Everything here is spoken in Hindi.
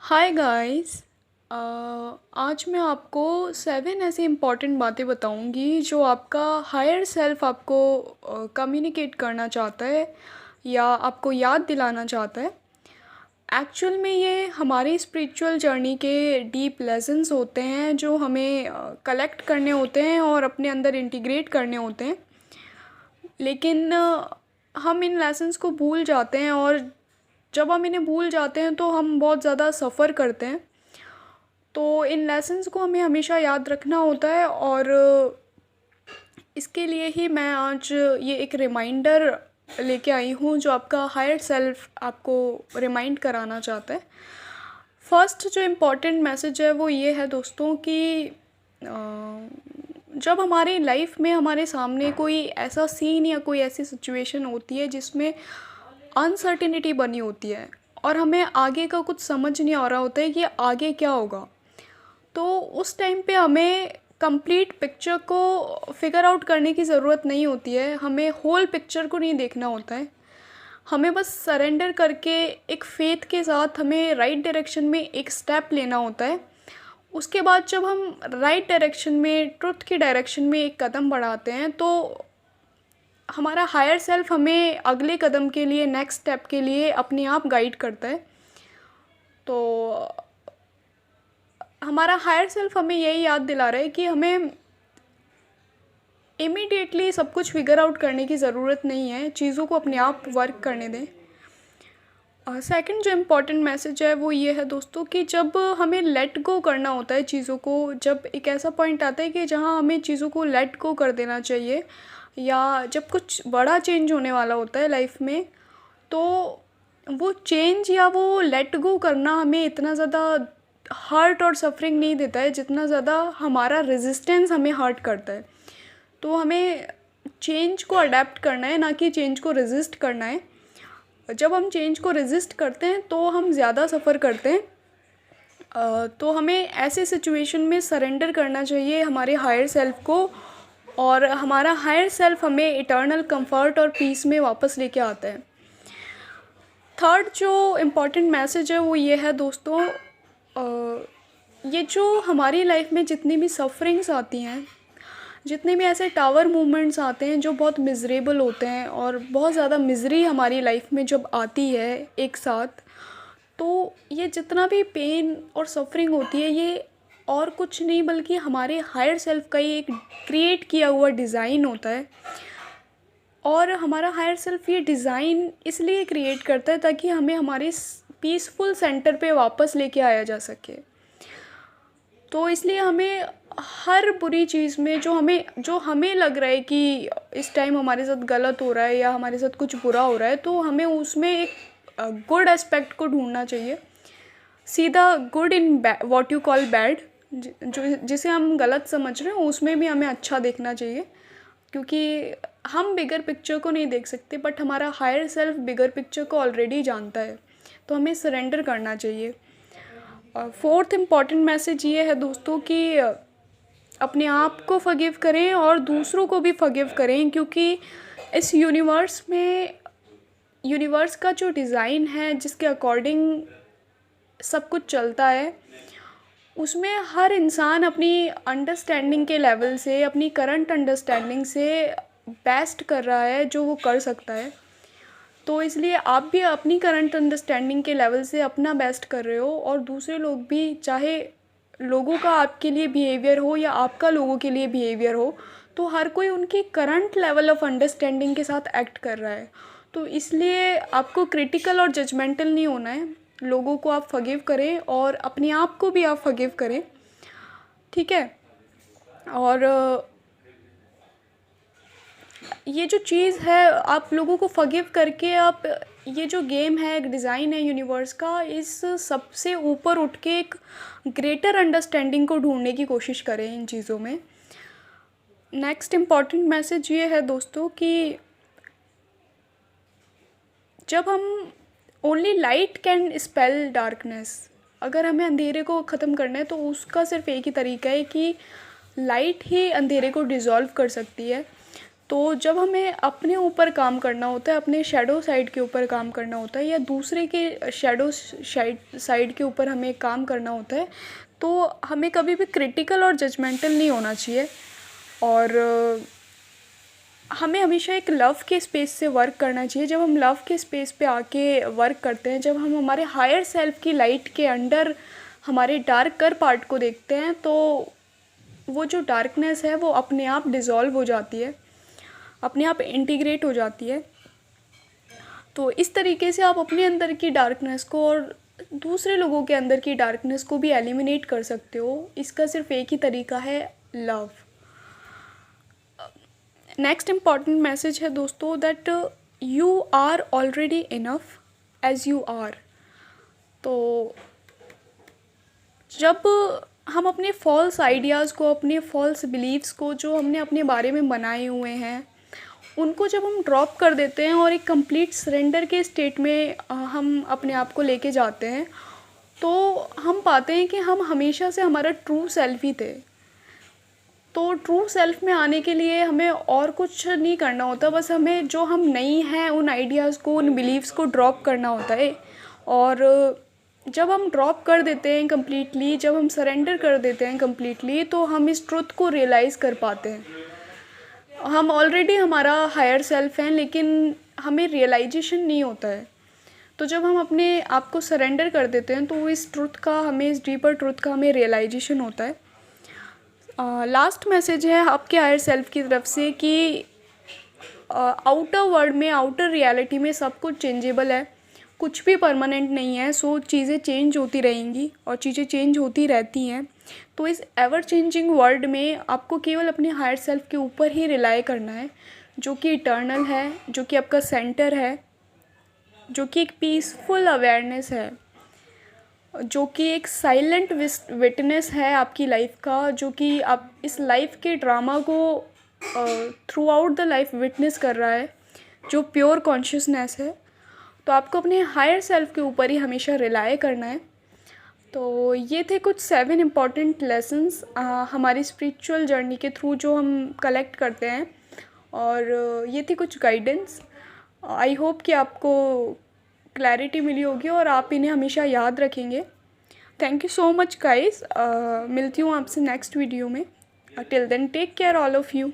Hi guys. आज मैं आपको 7 ऐसी इम्पॉर्टेंट बातें बताऊंगी जो आपका हायर सेल्फ आपको कम्युनिकेट करना चाहता है या आपको याद दिलाना चाहता है। एक्चुअल में ये हमारी स्पिरिचुअल जर्नी के डीप लेसन्स होते हैं जो हमें कलेक्ट करने होते हैं और अपने अंदर इंटीग्रेट करने होते हैं। लेकिन हम इन लेसन्स को भूल जाते हैं और जब हम इन्हें भूल जाते हैं तो हम बहुत ज़्यादा सफ़र करते हैं। तो इन लेसन्स को हमें हमेशा याद रखना होता है और इसके लिए ही मैं आज ये एक रिमाइंडर लेके आई हूँ जो आपका हायर सेल्फ आपको रिमाइंड कराना चाहता है। फर्स्ट जो इम्पोर्टेंट मैसेज है वो ये है दोस्तों कि जब हमारी लाइफ में हमारे सामने कोई ऐसा सीन या कोई ऐसी सिचुएशन होती है जिसमें अनसर्टिनिटी बनी होती है और हमें आगे का कुछ समझ नहीं आ रहा होता है कि आगे क्या होगा, तो उस टाइम पे हमें कंप्लीट पिक्चर को फिगर आउट करने की ज़रूरत नहीं होती है। हमें होल पिक्चर को नहीं देखना होता है। हमें बस सरेंडर करके एक फेथ के साथ हमें राइट डायरेक्शन में एक स्टेप लेना होता है। उसके बाद जब हम राइट डायरेक्शन में, ट्रुथ की डायरेक्शन में एक कदम बढ़ाते हैं तो हमारा हायर सेल्फ हमें अगले कदम के लिए, नेक्स्ट स्टेप के लिए अपने आप गाइड करता है। तो हमारा हायर सेल्फ हमें यही याद दिला रहा है कि हमें इमीडिएटली सब कुछ फिगर आउट करने की ज़रूरत नहीं है, चीज़ों को अपने आप वर्क करने दें। सेकंड जो इम्पोर्टेंट मैसेज है वो ये है दोस्तों कि जब हमें लेट गो करना होता है चीज़ों को, जब एक ऐसा पॉइंट आता है कि जहाँ हमें चीज़ों को लेट गो कर देना चाहिए या जब कुछ बड़ा चेंज होने वाला होता है लाइफ में, तो वो चेंज या वो लेट गो करना हमें इतना ज़्यादा हर्ट और सफरिंग नहीं देता है जितना ज़्यादा हमारा रेजिस्टेंस हमें हर्ट करता है। तो हमें चेंज को अडेप्ट करना है, ना कि चेंज को रेजिस्ट करना है। जब हम चेंज को रेजिस्ट करते हैं तो हम ज़्यादा सफ़र करते हैं। तो हमें ऐसे सिचुएशन में सरेंडर करना चाहिए हमारे हायर सेल्फ को, और हमारा हायर सेल्फ हमें इटर्नल कंफर्ट और पीस में वापस लेके आता है। थर्ड जो इम्पॉर्टेंट मैसेज है वो ये है दोस्तों, ये जो हमारी लाइफ में जितनी भी सफरिंग्स आती हैं, जितने भी ऐसे टावर मूवमेंट्स आते हैं जो बहुत मिज़रेबल होते हैं और बहुत ज़्यादा मिज़री हमारी लाइफ में जब आती है एक साथ, तो ये जितना भी पेन और सफरिंग होती है ये और कुछ नहीं बल्कि हमारे हायर सेल्फ का ही एक क्रिएट किया हुआ डिज़ाइन होता है। और हमारा हायर सेल्फ ये डिज़ाइन इसलिए क्रिएट करता है ताकि हमें हमारे पीसफुल सेंटर पे वापस लेके आया जा सके। तो इसलिए हमें हर बुरी चीज़ में जो हमें लग रहा है कि इस टाइम हमारे साथ गलत हो रहा है या हमारे साथ कुछ बुरा हो रहा है, तो हमें उसमें एक गुड एस्पेक्ट को ढूंढना चाहिए। सीधा good in what you call bad, जो जिसे हम गलत समझ रहे हैं उसमें भी हमें अच्छा देखना चाहिए, क्योंकि हम बिगर पिक्चर को नहीं देख सकते बट हमारा हायर सेल्फ बिगर पिक्चर को ऑलरेडी जानता है। तो हमें सरेंडर करना चाहिए। फोर्थ इम्पॉर्टेंट मैसेज ये है दोस्तों कि अपने आप को फॉरगिव करें और दूसरों को भी फॉरगिव करें, क्योंकि इस यूनिवर्स का जो डिज़ाइन है, जिसके अकॉर्डिंग सब कुछ चलता है, उसमें हर इंसान अपनी अंडरस्टैंडिंग के लेवल से, अपनी करंट अंडरस्टैंडिंग से बेस्ट कर रहा है जो वो कर सकता है। तो इसलिए आप भी अपनी करंट अंडरस्टैंडिंग के लेवल से अपना बेस्ट कर रहे हो, और दूसरे लोग भी, चाहे लोगों का आपके लिए बिहेवियर हो या आपका लोगों के लिए बिहेवियर हो, तो हर कोई उनकी करंट लेवल ऑफ अंडरस्टैंडिंग के साथ एक्ट कर रहा है। तो इसलिए आपको क्रिटिकल और जजमेंटल नहीं होना है। लोगों को आप फॉरगिव करें और अपने आप को भी आप फॉरगिव करें, ठीक है। और ये जो चीज़ है, आप लोगों को फॉरगिव करके आप, ये जो गेम है, एक डिज़ाइन है यूनिवर्स का, इस सबसे ऊपर उठ के एक ग्रेटर अंडरस्टैंडिंग को ढूंढने की कोशिश करें इन चीज़ों में। नेक्स्ट इम्पॉर्टेंट मैसेज ये है दोस्तों कि जब हम, only light can spell darkness, अगर हमें अंधेरे को ख़त्म करना है तो उसका सिर्फ एक ही तरीका है कि लाइट ही अंधेरे को डिज़ोल्व कर सकती है। तो जब हमें अपने ऊपर काम करना होता है, अपने शैडो साइड के ऊपर काम करना होता है, या दूसरे के शैडो साइड के ऊपर हमें काम करना होता है, तो हमें कभी भी क्रिटिकल और जजमेंटल नहीं होना चाहिए। और हमें हमेशा एक लव के स्पेस से वर्क करना चाहिए। जब हम लव के स्पेस पे आके वर्क करते हैं, जब हम हमारे हायर सेल्फ की लाइट के अंडर हमारे डार्कर पार्ट को देखते हैं, तो वो जो डार्कनेस है वो अपने आप डिज़ोल्व हो जाती है, अपने आप इंटीग्रेट हो जाती है। तो इस तरीके से आप अपने अंदर की डार्कनेस को और दूसरे लोगों के अंदर की डार्कनेस को भी एलिमिनेट कर सकते हो। इसका सिर्फ एक ही तरीका है, लव। नेक्स्ट इम्पॉर्टेंट मैसेज है दोस्तों, that you are already enough as you are. तो जब हम अपने फॉल्स आइडियाज़ को, अपने फॉल्स बिलीव्स को जो हमने अपने बारे में बनाए हुए हैं, उनको जब हम ड्रॉप कर देते हैं और एक कंप्लीट सरेंडर के स्टेट में हम अपने आप को लेके जाते हैं, तो हम पाते हैं कि हम हमेशा से हमारा ट्रू सेल्फ ही थे। तो ट्रू सेल्फ में आने के लिए हमें और कुछ नहीं करना होता, बस हमें जो हम नहीं हैं उन आइडियाज़ को, उन बिलीव्स को ड्रॉप करना होता है। और जब हम ड्रॉप कर देते हैं कम्प्लीटली, जब हम सरेंडर कर देते हैं कम्प्लीटली, तो हम इस ट्रुथ को रियलाइज़ कर पाते हैं। हम ऑलरेडी हमारा हायर सेल्फ हैं, लेकिन हमें रियलाइजेशन नहीं होता है। तो जब हम अपने आप को सरेंडर कर देते हैं, तो इस ट्रुथ का हमें, इस डीपर ट्रुथ का हमें रियलाइजेशन होता है। लास्ट मैसेज है आपके हायर सेल्फ की तरफ से कि आउटर वर्ल्ड में, आउटर रियलिटी में सब कुछ चेंजेबल है, कुछ भी परमानेंट नहीं है। सो चीज़ें चेंज होती रहेंगी और चीज़ें चेंज होती रहती हैं। तो इस एवर चेंजिंग वर्ल्ड में आपको केवल अपने हायर सेल्फ के ऊपर ही रिलाई करना है, जो कि इटर्नल है, जो कि आपका सेंटर है, जो कि एक पीसफुल अवेयरनेस है, जो कि एक साइलेंट विटनेस है आपकी लाइफ का, जो कि आप इस लाइफ के ड्रामा को through out the life witness कर रहा है, जो प्योर कॉन्शियसनेस है। तो आपको अपने हायर सेल्फ के ऊपर ही हमेशा रिलाई करना है। तो ये थे कुछ 7 इम्पॉर्टेंट लेसन्स हमारी स्पिरिचुअल जर्नी के थ्रू जो हम कलेक्ट करते हैं, और ये थी कुछ गाइडेंस। आई होप कि आपको क्लैरिटी मिली होगी और आप इन्हें हमेशा याद रखेंगे। Thank you so much guys. मिलती हूँ आपसे नेक्स्ट वीडियो में। Till then take care all of you.